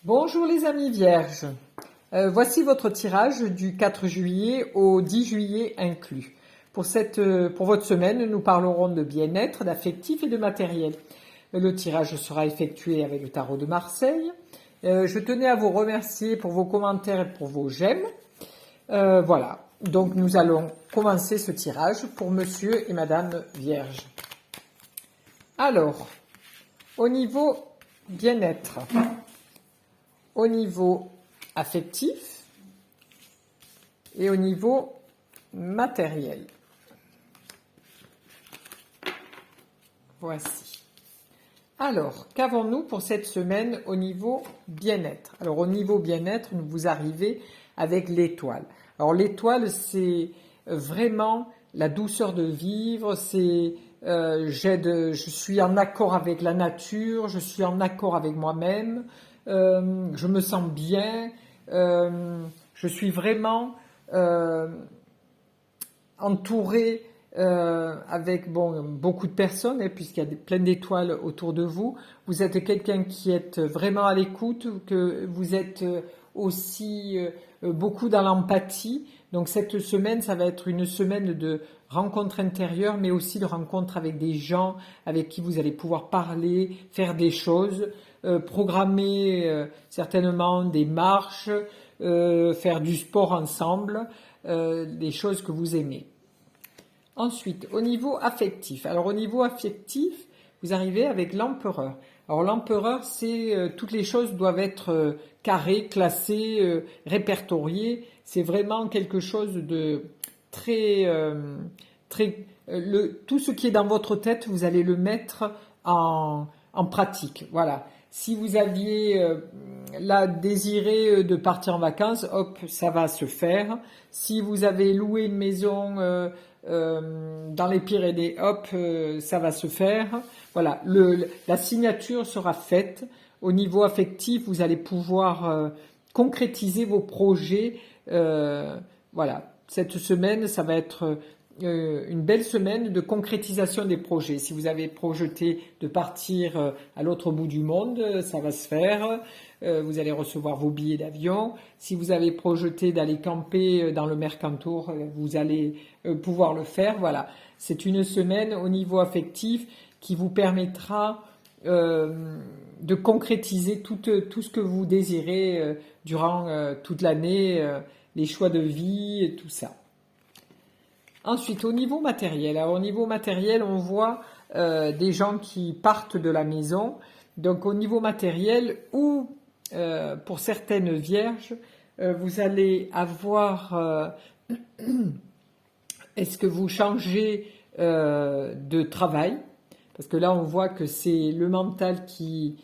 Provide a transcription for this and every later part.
Bonjour les amis vierges, voici votre tirage du 4 juillet au 10 juillet inclus. Pour votre semaine, nous parlerons de bien-être, d'affectif et de matériel. Le tirage sera effectué avec le tarot de Marseille. Je tenais à vous remercier pour vos commentaires et pour vos j'aime. Voilà, donc nous allons commencer ce tirage pour monsieur et madame vierge. Alors, au niveau bien-être, au niveau affectif et au niveau matériel. Voici. Alors, qu'avons-nous pour cette semaine au niveau bien-être? Alors, au niveau bien-être, vous arrivez avec l'étoile. Alors, l'étoile, c'est vraiment la douceur de vivre, c'est je suis en accord avec la nature, je suis en accord avec moi-même, je me sens bien, je suis vraiment entouré avec beaucoup de personnes, puisqu'il y a plein d'étoiles autour de vous. Vous êtes quelqu'un qui est vraiment à l'écoute, que vous êtes aussi beaucoup dans l'empathie. Donc cette semaine, ça va être une semaine de rencontres intérieures, mais aussi de rencontres avec des gens avec qui vous allez pouvoir parler, faire des choses, programmer certainement des marches, faire du sport ensemble, des choses que vous aimez. Ensuite, au niveau affectif. Alors au niveau affectif, vous arrivez avec l'empereur. Alors l'empereur, c'est toutes les choses doivent être carrées, classées, répertoriées. C'est vraiment quelque chose de très, tout ce qui est dans votre tête, vous allez le mettre en pratique. Voilà. Si vous aviez désiré de partir en vacances, hop, ça va se faire. Si vous avez loué une maison dans les Pyrénées, hop, ça va se faire. Voilà, la signature sera faite. Au niveau affectif, vous allez pouvoir concrétiser vos projets. Voilà, cette semaine, ça va être une belle semaine de concrétisation des projets. Si vous avez projeté de partir à l'autre bout du monde, ça va se faire. Vous allez recevoir vos billets d'avion. Si vous avez projeté d'aller camper dans le Mercantour, vous allez pouvoir le faire. Voilà, c'est une semaine au niveau affectif qui vous permettra de concrétiser tout ce que vous désirez durant toute l'année, les choix de vie et tout ça. Ensuite, au niveau matériel. Alors, au niveau matériel, on voit des gens qui partent de la maison. Donc, au niveau matériel, ou pour certaines vierges, vous allez avoir... est-ce que vous changez de travail? Parce que là, on voit que c'est le mental qui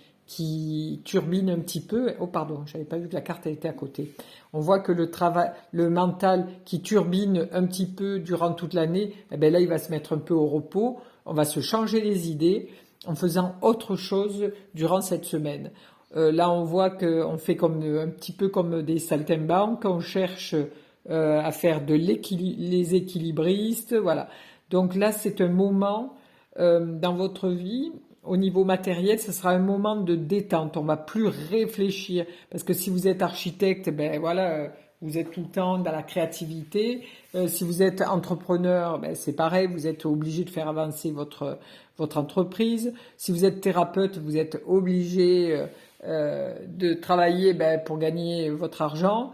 turbine un petit peu. Oh pardon, je n'avais pas vu que la carte était à côté. On voit que le mental qui turbine un petit peu durant toute l'année, eh bien là, il va se mettre un peu au repos. On va se changer les idées en faisant autre chose durant cette semaine. Là, on voit qu'on fait un petit peu comme des saltimbanques. On cherche à faire les équilibristes. Voilà. Donc là, c'est un moment dans votre vie. Au niveau matériel, ce sera un moment de détente. On va plus réfléchir parce que si vous êtes architecte, ben voilà, vous êtes tout le temps dans la créativité. Si vous êtes entrepreneur, ben c'est pareil, vous êtes obligé de faire avancer votre entreprise. Si vous êtes thérapeute, vous êtes obligé de travailler pour gagner votre argent.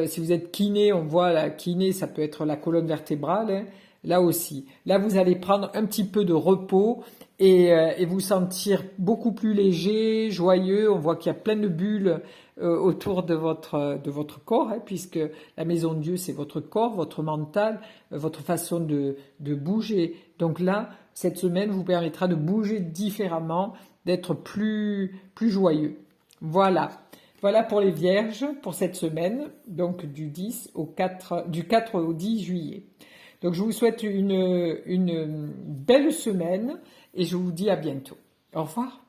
Si vous êtes kiné, on voit la kiné, ça peut être la colonne vertébrale. Hein. Là aussi. Là, vous allez prendre un petit peu de repos et vous sentir beaucoup plus léger, joyeux. On voit qu'il y a plein de bulles autour de votre corps, hein, puisque la maison de Dieu, c'est votre corps, votre mental, votre façon de bouger. Donc là, cette semaine vous permettra de bouger différemment, d'être plus joyeux. Voilà. Voilà pour les vierges pour cette semaine, donc du 4 au 10 juillet. Donc je vous souhaite une belle semaine et je vous dis à bientôt. Au revoir.